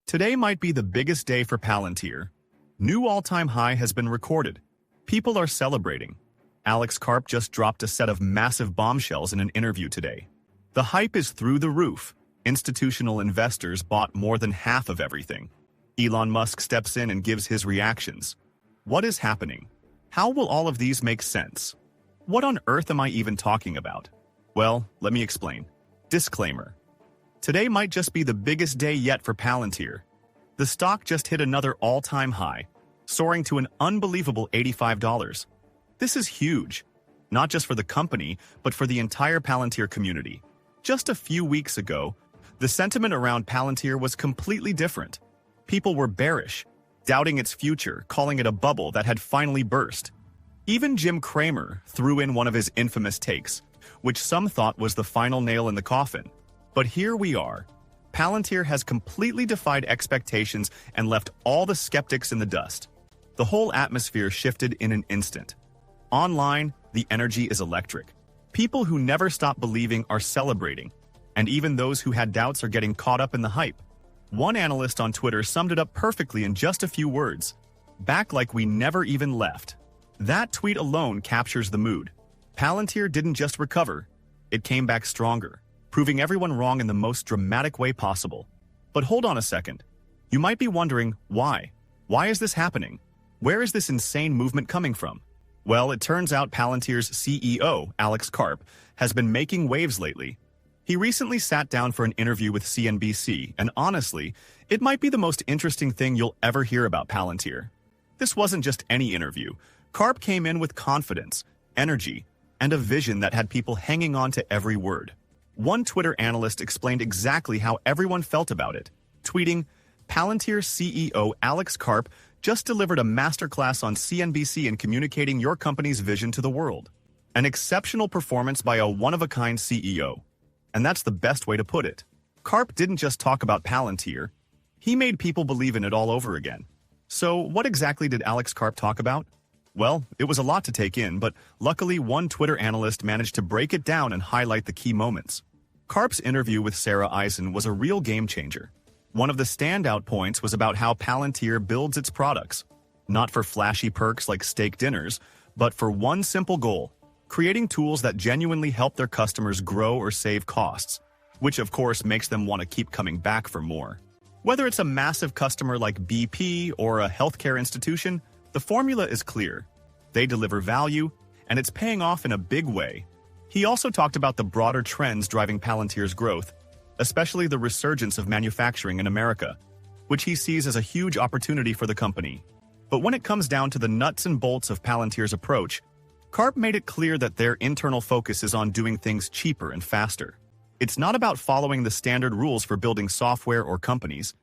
Today might be the biggest day for Palantir. New all-time high has been recorded. People are celebrating. Alex Karp just dropped a set of massive bombshells in an interview today. The hype is through the roof. Institutional investors bought more than half of everything. Elon Musk steps in and gives his reactions. What is happening? How will all of these make sense? What on earth am I even talking about? Well, let me explain. Disclaimer. Today might just be the biggest day yet for Palantir. The stock just hit another all-time high, soaring to an unbelievable $85. This is huge, not just for the company, but for the entire Palantir community. Just a few weeks ago, the sentiment around Palantir was completely different. People were bearish, doubting its future, calling it a bubble that had finally burst. Even Jim Cramer threw in one of his infamous takes, which some thought was the final nail in the coffin. But here we are. Palantir has completely defied expectations and left all the skeptics in the dust. The whole atmosphere shifted in an instant. Online, the energy is electric. People who never stop believing are celebrating, and even those who had doubts are getting caught up in the hype. One analyst on Twitter summed it up perfectly in just a few words. Back like we never even left. That tweet alone captures the mood. Palantir didn't just recover, it came back stronger, proving everyone wrong in the most dramatic way possible. But hold on a second. You might be wondering, why? Why is this happening? Where is this insane movement coming from? Well, it turns out Palantir's CEO, Alex Karp, has been making waves lately. He recently sat down for an interview with CNBC, and honestly, it might be the most interesting thing you'll ever hear about Palantir. This wasn't just any interview. Karp came in with confidence, energy, and a vision that had people hanging on to every word. One Twitter analyst explained exactly how everyone felt about it, tweeting, "Palantir CEO Alex Karp just delivered a masterclass on CNBC in communicating your company's vision to the world. An exceptional performance by a one-of-a-kind CEO." And that's the best way to put it. Karp didn't just talk about Palantir, he made people believe in it all over again. So what exactly did Alex Karp talk about? Well, it was a lot to take in, but luckily one Twitter analyst managed to break it down and highlight the key moments. Karp's interview with Sarah Eisen was a real game-changer. One of the standout points was about how Palantir builds its products, not for flashy perks like steak dinners, but for one simple goal: creating tools that genuinely help their customers grow or save costs, which of course makes them want to keep coming back for more. Whether it's a massive customer like BP or a healthcare institution, the formula is clear. They deliver value, and it's paying off in a big way. He also talked about the broader trends driving Palantir's growth, especially the resurgence of manufacturing in America, which he sees as a huge opportunity for the company. But when it comes down to the nuts and bolts of Palantir's approach, Karp made it clear that their internal focus is on doing things cheaper and faster. It's not about following the standard rules for building software or companies.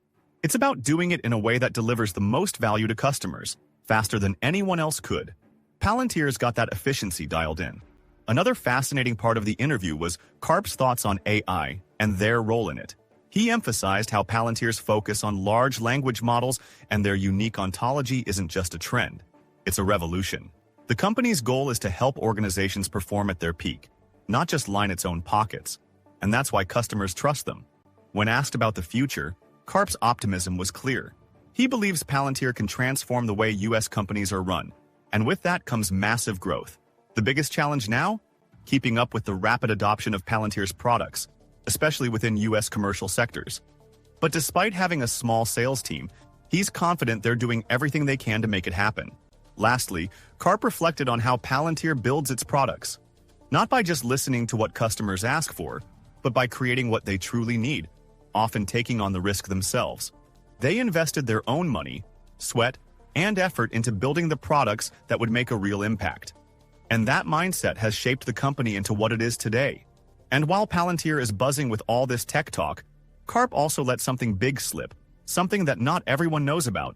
It's about doing it in a way that delivers the most value to customers, faster than anyone else could. Palantir's got that efficiency dialed in. Another fascinating part of the interview was Karp's thoughts on AI and their role in it. He emphasized how Palantir's focus on large language models and their unique ontology isn't just a trend, it's a revolution. The company's goal is to help organizations perform at their peak, not just line its own pockets, and that's why customers trust them. When asked about the future, Karp's optimism was clear. He believes Palantir can transform the way U.S. companies are run, and with that comes massive growth. The biggest challenge now? Keeping up with the rapid adoption of Palantir's products, especially within U.S. commercial sectors. But despite having a small sales team, he's confident they're doing everything they can to make it happen. Lastly, Karp reflected on how Palantir builds its products, not by just listening to what customers ask for, but by creating what they truly need, often taking on the risk themselves. They invested their own money, sweat, and effort into building the products that would make a real impact. And that mindset has shaped the company into what it is today. And while Palantir is buzzing with all this tech talk, Karp also let something big slip, something that not everyone knows about,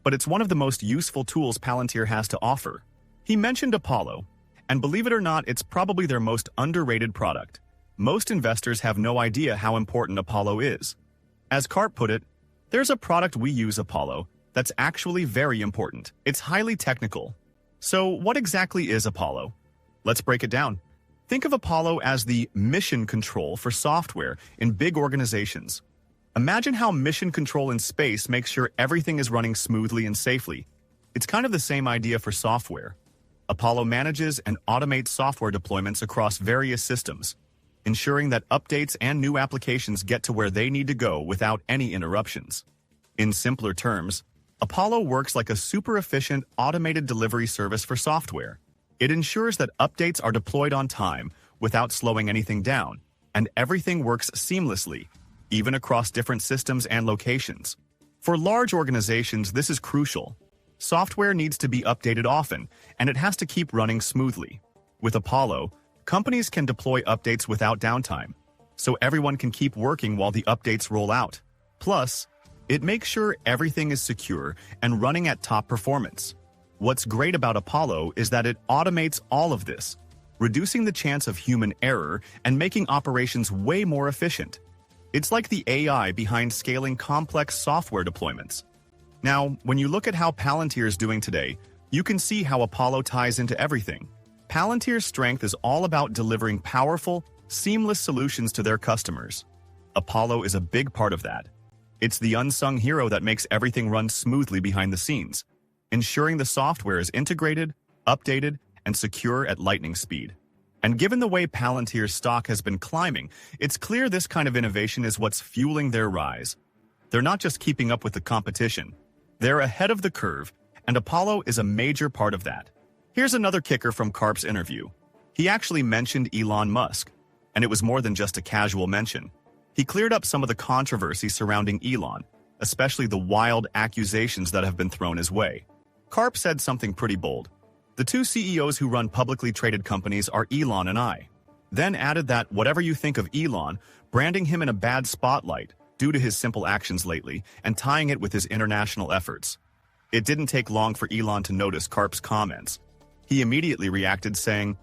but it's one of the most useful tools Palantir has to offer. He mentioned Apollo, and believe it or not, it's probably their most underrated product. Most investors have no idea how important Apollo is. As Karp put it, "There's a product we use, Apollo, that's actually very important. It's highly technical." So what exactly is Apollo? Let's break it down. Think of Apollo as the mission control for software in big organizations. Imagine how mission control in space makes sure everything is running smoothly and safely. It's kind of the same idea for software. Apollo manages and automates software deployments across various systems, ensuring that updates and new applications get to where they need to go without any interruptions. In simpler terms, Apollo works like a super-efficient automated delivery service for software. It ensures that updates are deployed on time without slowing anything down, and everything works seamlessly, even across different systems and locations. For large organizations, this is crucial. Software needs to be updated often, and it has to keep running smoothly. With Apollo, companies can deploy updates without downtime, so everyone can keep working while the updates roll out. Plus, it makes sure everything is secure and running at top performance. What's great about Apollo is that it automates all of this, reducing the chance of human error and making operations way more efficient. It's like the AI behind scaling complex software deployments. Now, when you look at how Palantir is doing today, you can see how Apollo ties into everything. Palantir's strength is all about delivering powerful, seamless solutions to their customers. Apollo is a big part of that. It's the unsung hero that makes everything run smoothly behind the scenes, ensuring the software is integrated, updated, and secure at lightning speed. And given the way Palantir's stock has been climbing, it's clear this kind of innovation is what's fueling their rise. They're not just keeping up with the competition. They're ahead of the curve, and Apollo is a major part of that. Here's another kicker from Karp's interview. He actually mentioned Elon Musk, and it was more than just a casual mention. He cleared up some of the controversy surrounding Elon, especially the wild accusations that have been thrown his way. Karp said something pretty bold. The two CEOs who run publicly traded companies are Elon and I. Then added that whatever you think of Elon, branding him in a bad spotlight due to his simple actions lately and tying it with his international efforts. It didn't take long for Elon to notice Karp's comments. He immediately reacted saying,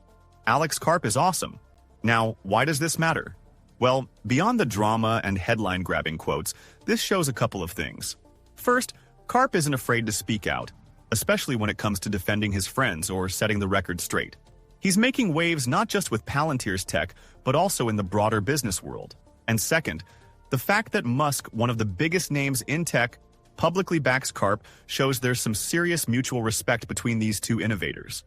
"Alex Karp is awesome." Now, why does this matter? Well, beyond the drama and headline-grabbing quotes, this shows a couple of things. First, Karp isn't afraid to speak out, especially when it comes to defending his friends or setting the record straight. He's making waves not just with Palantir's tech, but also in the broader business world. And second, the fact that Musk, one of the biggest names in tech, publicly backs Karp shows there's some serious mutual respect between these two innovators.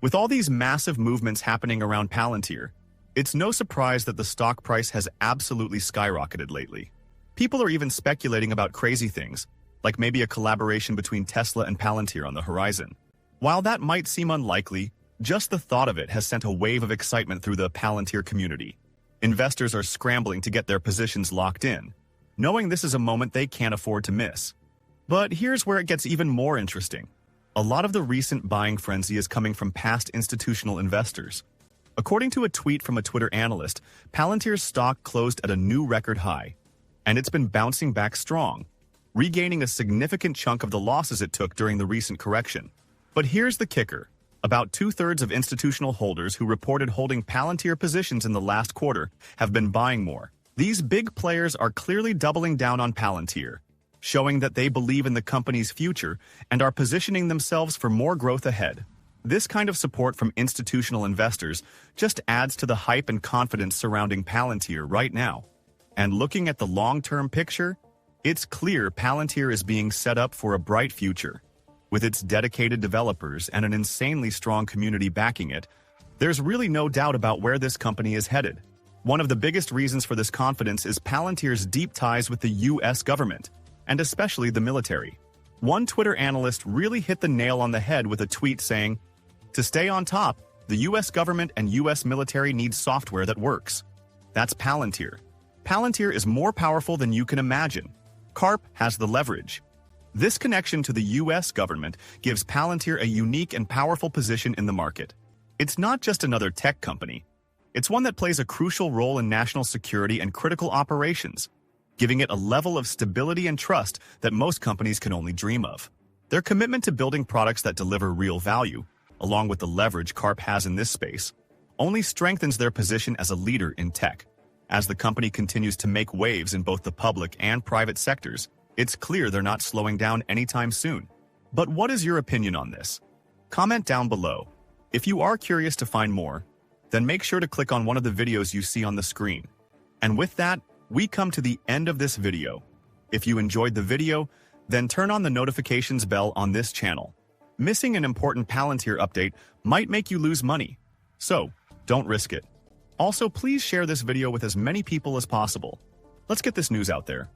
With all these massive movements happening around Palantir, it's no surprise that the stock price has absolutely skyrocketed lately. People are even speculating about crazy things, like maybe a collaboration between Tesla and Palantir on the horizon. While that might seem unlikely, just the thought of it has sent a wave of excitement through the Palantir community. Investors are scrambling to get their positions locked in, knowing this is a moment they can't afford to miss. But here's where it gets even more interesting. A lot of the recent buying frenzy is coming from past institutional investors. According to a tweet from a Twitter analyst, Palantir's stock closed at a new record high, and it's been bouncing back strong, regaining a significant chunk of the losses it took during the recent correction. But here's the kicker. About 2/3 of institutional holders who reported holding Palantir positions in the last quarter have been buying more. These big players are clearly doubling down on Palantir, showing that they believe in the company's future and are positioning themselves for more growth ahead. This kind of support from institutional investors just adds to the hype and confidence surrounding Palantir right now. And looking at the long-term picture, it's clear Palantir is being set up for a bright future. With its dedicated developers and an insanely strong community backing it, there's really no doubt about where this company is headed. One of the biggest reasons for this confidence is Palantir's deep ties with the US government, and especially the military. One Twitter analyst really hit the nail on the head with a tweet saying, "To stay on top, the US government and US military need software that works." That's Palantir. Palantir is more powerful than you can imagine. Karp has the leverage. This connection to the US government gives Palantir a unique and powerful position in the market. It's not just another tech company. It's one that plays a crucial role in national security and critical operations, giving it a level of stability and trust that most companies can only dream of. Their commitment to building products that deliver real value, along with the leverage Karp has in this space, only strengthens their position as a leader in tech. As the company continues to make waves in both the public and private sectors, it's clear they're not slowing down anytime soon. But what is your opinion on this? Comment down below. If you are curious to find more, then make sure to click on one of the videos you see on the screen. And with that, we come to the end of this video. If you enjoyed the video, then turn on the notifications bell on this channel. Missing an important Palantir update might make you lose money, so don't risk it. Also, please share this video with as many people as possible. Let's get this news out there.